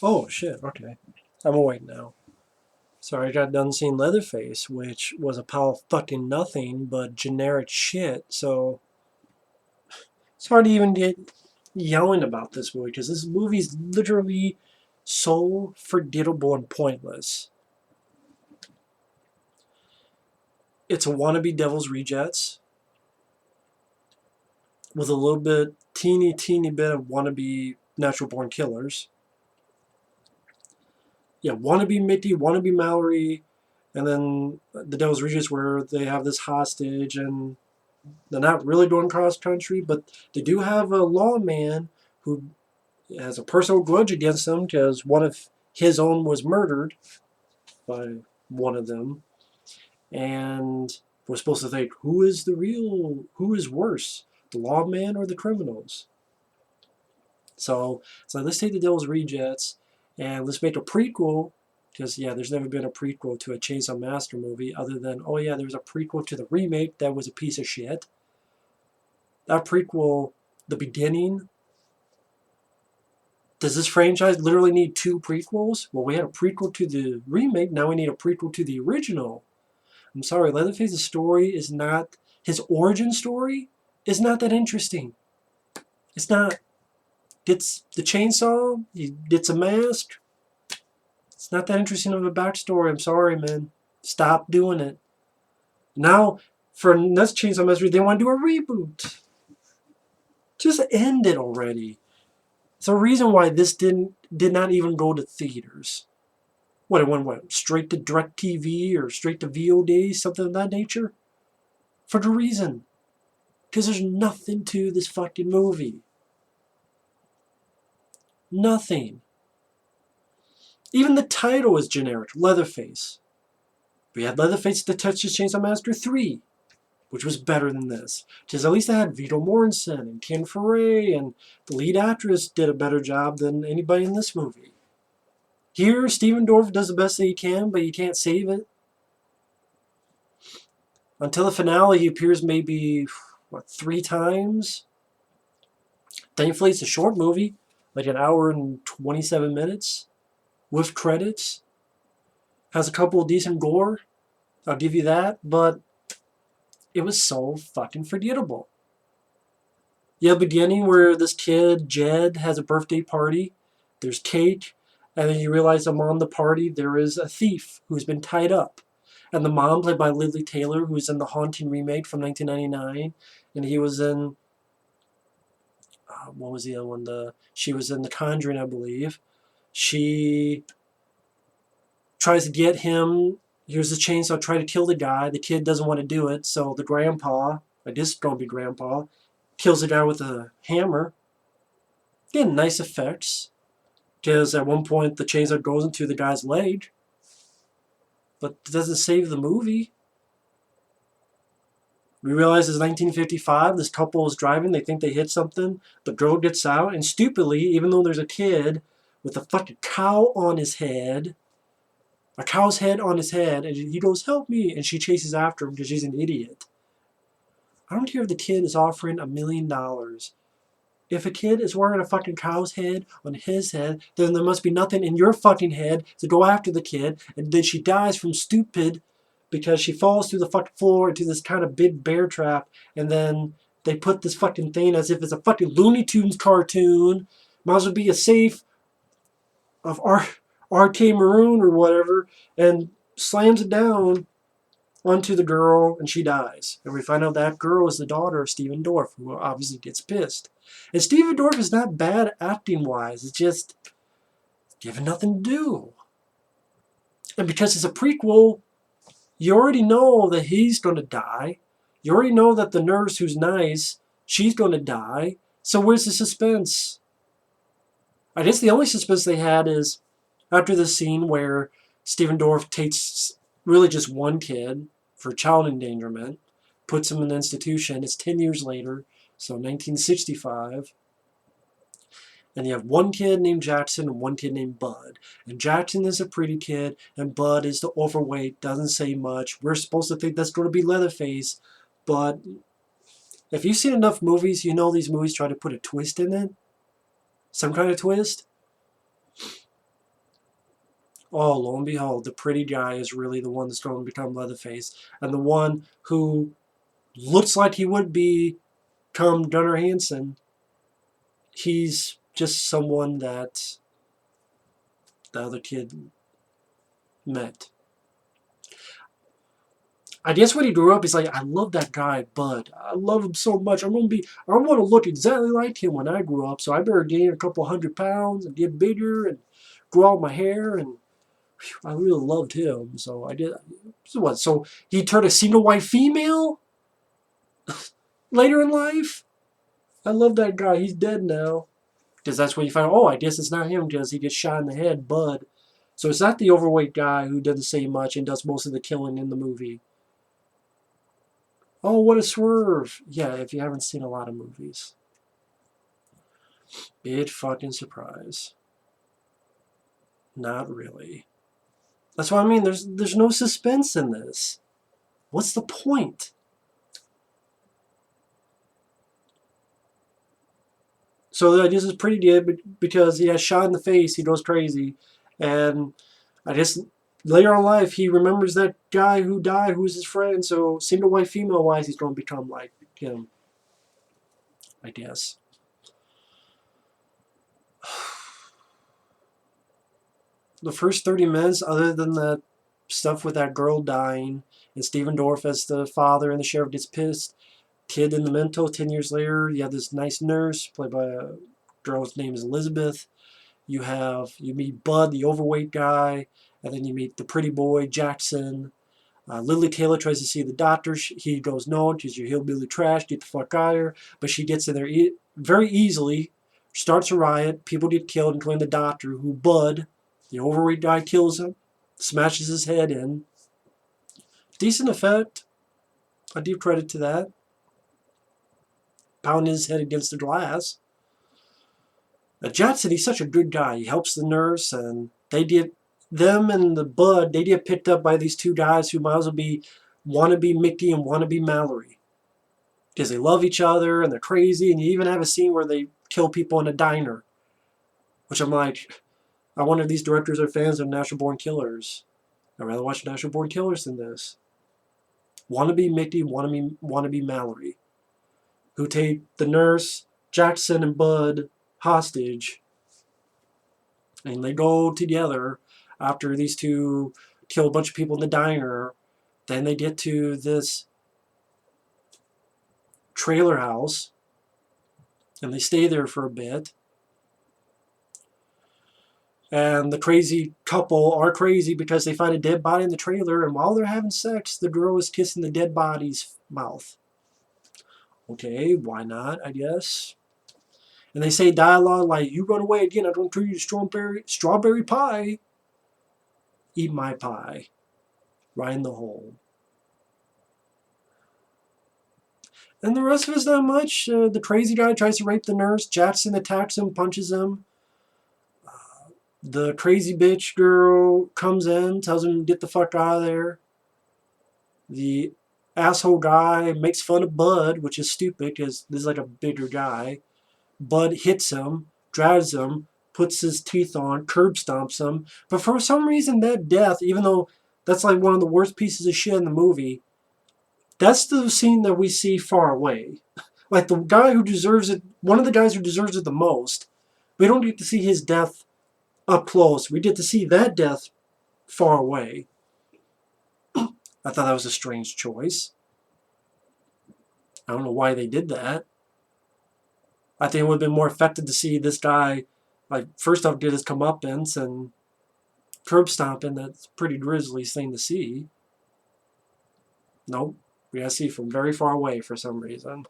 Oh, shit, okay. I'm awake now. Sorry, I got done seeing Leatherface, which was a pile of fucking nothing but generic shit, so it's hard to even get yelling about this movie, because this movie's literally so forgettable and pointless. It's a wannabe Devil's Rejects with a little bit, teeny bit of wannabe Natural Born Killers. Yeah, wannabe Mickey, wannabe Maury, and then the Devil's Rejects where they have this hostage and they're not really going cross country, but they do have a lawman who has a personal grudge against them because one of his own was murdered by one of them. And we're supposed to think, who is worse, the lawman or the criminals? So let's take the Devil's Rejects and let's make a prequel. Because, yeah, there's never been a prequel to a Chainsaw Massacre movie other than, oh, yeah, there was a prequel to the remake that was a piece of shit. That prequel, the beginning, does this franchise literally need two prequels? Well, we had a prequel to the remake, now we need a prequel to the original. I'm sorry, Leatherface's story is not, his origin story is not that interesting. It's not. Gets the chainsaw, he gets a mask. It's not that interesting of a backstory. I'm sorry, man. Stop doing it. Now, for next Chainsaw Massacre, they want to do a reboot. Just end it already. It's a reason why this did not even go to theaters. What, it went straight to DirecTV or straight to VOD, something of that nature? For the reason. Because there's nothing to this fucking movie. Nothing. Even the title is generic, Leatherface. We had Leatherface the Texas Chainsaw Massacre 3, which was better than this. Because at least I had Viggo Mortensen and Ken Foray, and the lead actress did a better job than anybody in this movie. Here, Stephen Dorff does the best that he can, but he can't save it. Until the finale, he appears maybe, 3 times? Thankfully, it's a short movie, like an hour and 27 minutes, with credits. Has a couple of decent gore, I'll give you that, but it was so fucking forgettable. You have a beginning where this kid, Jed, has a birthday party. There's cake, and then you realize among the party there is a thief who's been tied up. And the mom, played by Lili Taylor, who's in the Haunting remake from 1999, and he was in, what was the other one? She was in The Conjuring, I believe. She tries to get him. Here's the chainsaw, try to kill the guy. The kid doesn't want to do it, so the grandpa, I guess it's going to be grandpa, kills the guy with a hammer. Again, nice effects. Because at one point the chainsaw goes into the guy's leg. But it doesn't save the movie. We realize it's 1955. This couple is driving. They think they hit something. The girl gets out. And stupidly, even though there's a kid with a fucking cow on his head, a cow's head on his head, and he goes, help me. And she chases after him because she's an idiot. I don't care if the kid is offering $1,000,000. If a kid is wearing a fucking cow's head on his head, then there must be nothing in your fucking head to go after the kid, and then she dies from stupid because she falls through the fucking floor into this kind of big bear trap, and then they put this fucking thing as if it's a fucking Looney Tunes cartoon. Might as well be a safe of RK Maroon or whatever, and slams it down onto the girl, and she dies. And we find out that girl is the daughter of Stephen Dorff, who obviously gets pissed. And Stephen Dorff is not bad acting-wise. It's just given nothing to do. And because it's a prequel, you already know that he's going to die. You already know that the nurse who's nice, she's going to die. So where's the suspense? I guess the only suspense they had is after the scene where Stephen Dorff takes really just one kid for child endangerment, puts him in an institution. It's 10 years later, so 1965. And you have one kid named Jackson and one kid named Bud. And Jackson is a pretty kid, and Bud is the overweight, doesn't say much. We're supposed to think that's going to be Leatherface, but if you've seen enough movies, you know these movies try to put a twist in it. Some kind of twist. Oh, lo and behold, the pretty guy is really the one that's going to become Leatherface. And the one who looks like he would become Gunnar Hansen, he's just someone that the other kid met. I guess when he grew up, he's like, I love that guy, Bud. I love him so much. I want to look exactly like him when I grew up. So I better gain a couple 100 pounds and get bigger and grow out my hair. And whew, I really loved him. So I did. So what? So he turned a single white female later in life. I love that guy. He's dead now. Because that's when you find, oh, I guess it's not him because he gets shot in the head, Bud. So it's not the overweight guy who doesn't say much and does most of the killing in the movie. Oh, what a swerve. Yeah, if you haven't seen a lot of movies. Big fucking surprise. Not really. That's what I mean. There's no suspense in this. What's the point? So I guess it's pretty good because he has shot in the face. He goes crazy. And I guess later in life, he remembers that guy who died, who was his friend. So single white, female wise, he's going to become like him, I guess. The first 30 minutes, other than the stuff with that girl dying, and Stephen Dorff as the father, and the sheriff gets pissed. Kid in the mental, 10 years later, you have this nice nurse, played by a girl whose name is Elizabeth. You meet Bud, the overweight guy, and then you meet the pretty boy, Jackson. Lili Taylor tries to see the doctor. He goes, no, she's your hillbilly trash, get the fuck out of here. But she gets in there very easily, starts a riot, people get killed, including the doctor, who Bud, the overweight guy, kills him, smashes his head in. Decent effect. I give credit to that. Pounding his head against the glass. Jackson, he's such a good guy. He helps the nurse, and them and the Bud, they get picked up by these two guys who might as well be wannabe Mickey and wannabe Mallory. Because they love each other, and they're crazy, and you even have a scene where they kill people in a diner. Which I'm like, I wonder if these directors are fans of Natural Born Killers. I'd rather watch Natural Born Killers than this. Wannabe Mickey, wannabe Mallory. Who take the nurse, Jackson, and Bud hostage, and they go together after these two kill a bunch of people in the diner. Then they get to this trailer house, and they stay there for a bit. And the crazy couple are crazy because they find a dead body in the trailer, and while they're having sex, the girl is kissing the dead body's mouth. Okay, why not, I guess. And they say dialogue like, you run away again, I'm going to treat you to strawberry pie. Eat my pie. Right in the hole. And the rest of it's not much. The crazy guy tries to rape the nurse. Jackson attacks him, punches him. The crazy bitch girl comes in, tells him to get the fuck out of there. The asshole guy makes fun of Bud, which is stupid because this is like a bigger guy. Bud hits him, drives him, puts his teeth on, curb stomps him. But for some reason, that death, even though that's like one of the worst pieces of shit in the movie, that's the scene that we see far away. Like the guy who deserves it, one of the guys who deserves it the most, we don't get to see his death up close. We get to see that death far away. I thought that was a strange choice. I don't know why they did that. I think it would have been more effective to see this guy, like, first off, get his comeuppance and curb stomping. That's a pretty grisly thing to see. Nope. We gotta see from very far away for some reason.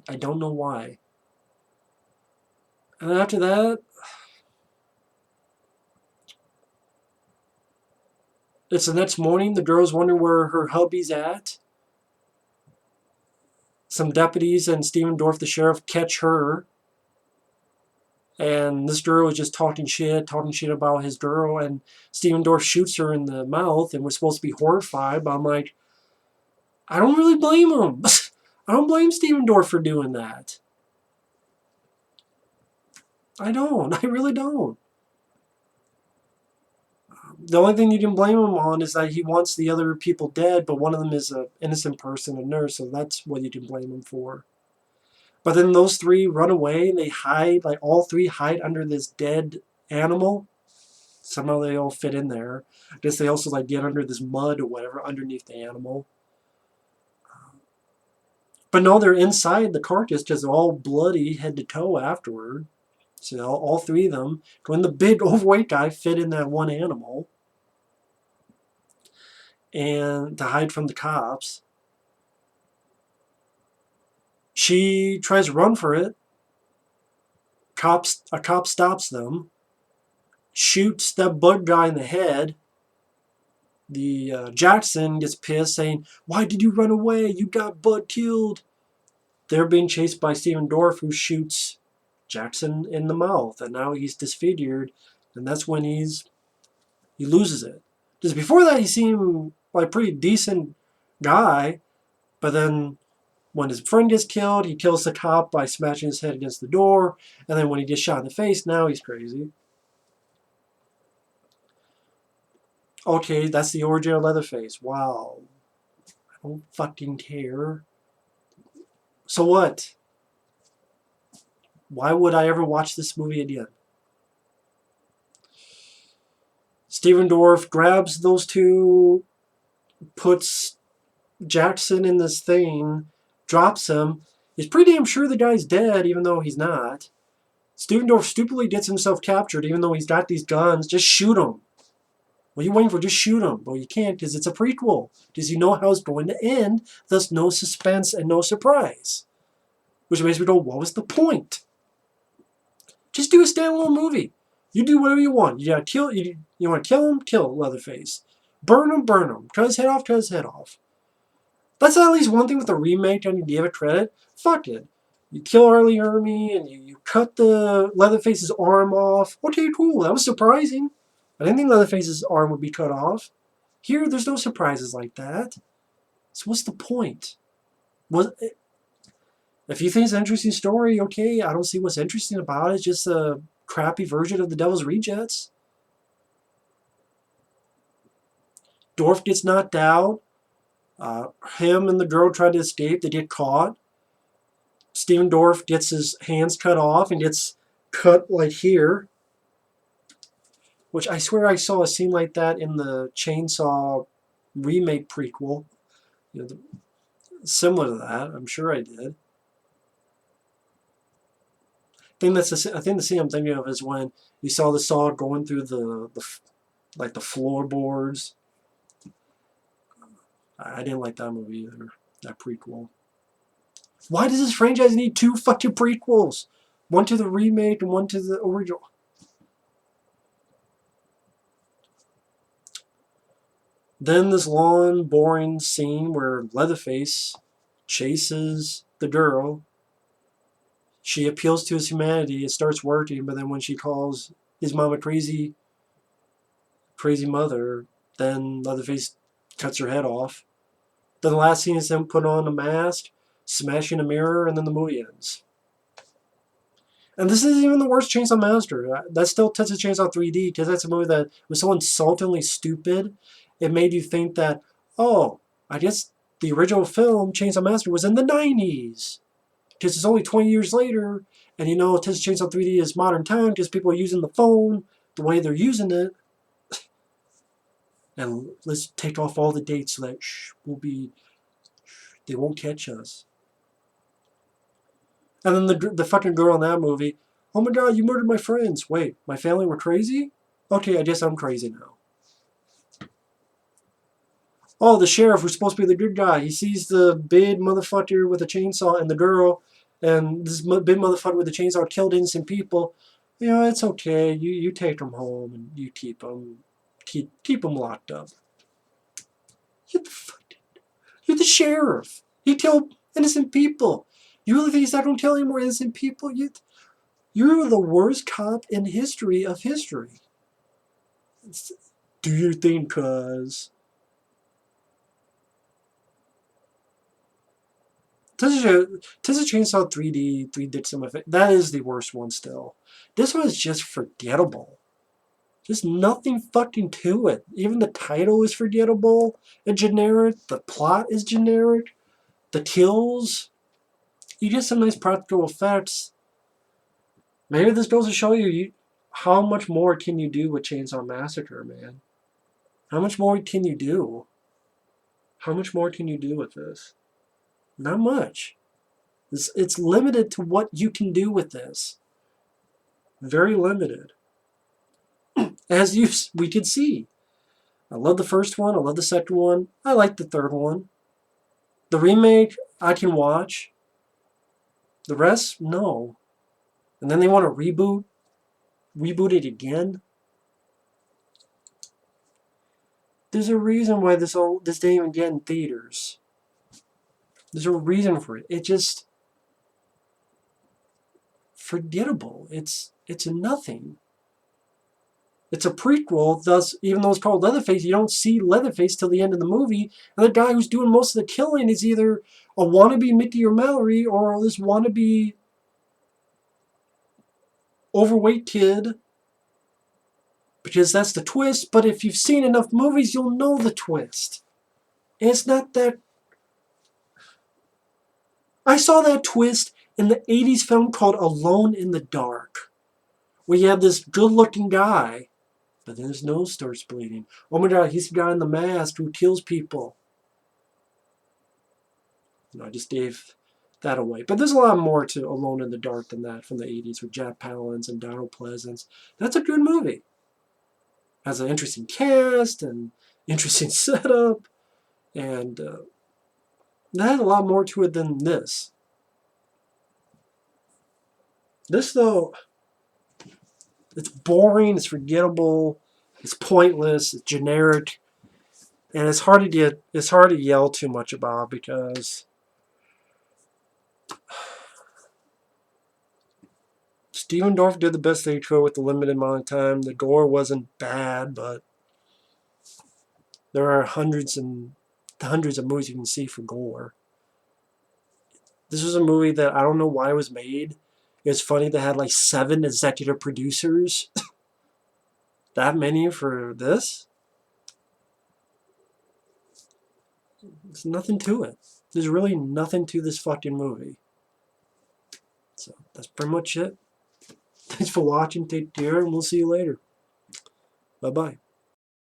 I don't know why. And after that, it's the next morning. The girl's wondering where her hubby's at. Some deputies and Stephen Dorff, the sheriff, catch her. And this girl is just talking shit about his girl. And Stephen Dorff shoots her in the mouth. And we're supposed to be horrified. But I'm like, I don't really blame him. I don't blame Stephen Dorff for doing that. I don't. I really don't. The only thing you can blame him on is that he wants the other people dead, but one of them is an innocent person, a nurse, so that's what you can blame him for. But then those three run away and they hide, like all three hide under this dead animal. Somehow they all fit in there. I guess they also like get under this mud or whatever underneath the animal. But no, they're inside the carcass because they're all bloody head to toe afterward. So all three of them, when the big overweight guy fit in that one animal, and to hide from the cops. She tries to run for it. A cop stops them, shoots that bug guy in the head. The Jackson gets pissed, saying, "Why did you run away? You got Bud killed." They're being chased by Stephen Dorff, who shoots Jackson in the mouth, and now he's disfigured, and that's when he loses it. Because before that, he seemed like a pretty decent guy, but then when his friend gets killed, he kills the cop by smashing his head against the door, and then when he gets shot in the face, now he's crazy. Okay, that's the origin of Leatherface. Wow. I don't fucking care. So what? Why would I ever watch this movie again? Stephen Dorff grabs those two, puts Jackson in this thing, drops him. He's pretty damn sure the guy's dead, even though he's not. Stephen Dorff stupidly gets himself captured, even though he's got these guns. Just shoot him. What are you waiting for? Just shoot him. Well, you can't because it's a prequel. Because you know how it's going to end. Thus, no suspense and no surprise. Which makes me go, what was the point? Just do a standalone movie. You do whatever you want. You want to kill him? Kill Leatherface. Burn him? Burn him. Cut his head off? Cut his head off. That's at least one thing with the remake I need to give it credit. Fuck it. You kill Arlie Ermy and you cut the Leatherface's arm off. Okay, cool. That was surprising. I didn't think Leatherface's arm would be cut off. Here, there's no surprises like that. So what's the point? If you think it's an interesting story, okay, I don't see what's interesting about it. It's just a crappy version of The Devil's Rejects. Dorff gets knocked out. Him and the girl try to escape. They get caught. Stephen Dorff gets his hands cut off and gets cut like here. Which I swear I saw a scene like that in the Chainsaw remake prequel. You know, similar to that. I'm sure I did. I think the scene I'm thinking of is when you saw the saw going through the floorboards. I didn't like that movie either. That prequel. Why does this franchise need two fucking prequels? One to the remake and one to the original. Then this long, boring scene where Leatherface chases the girl. She appeals to his humanity. It starts working, but then when she calls his mom a crazy mother, then Leatherface cuts her head off. Then the last scene is him put on a mask, smashing a mirror, and then the movie ends. And this isn't even the worst Chainsaw Massacre. That's still Texas Chainsaw 3D, because that's a movie that was so insultingly stupid, it made you think that, oh, I guess the original film, Chainsaw Massacre, was in the 90s. Because it's only 20 years later, and you know Texas Chainsaw 3D is modern time because people are using the phone the way they're using it. And let's take off all the dates so that they won't catch us. And then the fucking girl in that movie, oh my god, you murdered my friends. Wait, my family were crazy? Okay, I guess I'm crazy now. Oh, the sheriff who's supposed to be the good guy. He sees the big motherfucker with a chainsaw and the girl, and this big motherfucker with a chainsaw killed innocent people. You know, it's okay. You take them home and you keep them locked up. You're the sheriff. You killed innocent people. You really think he's not going to kill any more innocent people? You're the worst cop in history of history. Do you think, cuz? Texas Chainsaw 3D, 3D some effect. That is the worst one still. This one is just forgettable. There's nothing fucking to it. Even the title is forgettable and generic. The plot is generic. The kills. You get some nice practical effects. Maybe this goes to show you how much more can you do with Chainsaw Massacre, man. How much more can you do? How much more can you do with this? Not much. It's limited to what you can do with this. Very limited. As we can see. I love the first one. I love the second one. I like the third one. The remake, I can watch. The rest, no. And then they want to reboot it again. There's a reason why this didn't even get in theaters. There's a reason for it. It just forgettable. It's nothing. It's a prequel, thus, even though it's called Leatherface, you don't see Leatherface till the end of the movie. And the guy who's doing most of the killing is either a wannabe Mickey or Maury or this wannabe overweight kid. Because that's the twist, but if you've seen enough movies, you'll know the twist. And it's not that... I saw that twist in the 80s film called Alone in the Dark, where you have this good-looking guy, but then his nose starts bleeding. Oh my god, he's the guy in the mask who kills people. No, I just gave that away. But there's a lot more to Alone in the Dark than that from the 80s with Jack Palance and Donald Pleasance. That's a good movie. Has an interesting cast and interesting setup. And that had a lot more to it than this. This, though, it's boring, it's forgettable, it's pointless, it's generic, and it's hard to yell too much about because Stephen Dorff did the best they could with the limited amount of time. The gore wasn't bad, but there are hundreds of movies you can see for gore. This was a movie that I don't know why it was made. It's funny they had like 7 executive producers. That many for this? There's nothing to it. There's really nothing to this fucking movie. So that's pretty much it. Thanks for watching. Take care, and we'll see you later. Bye-bye.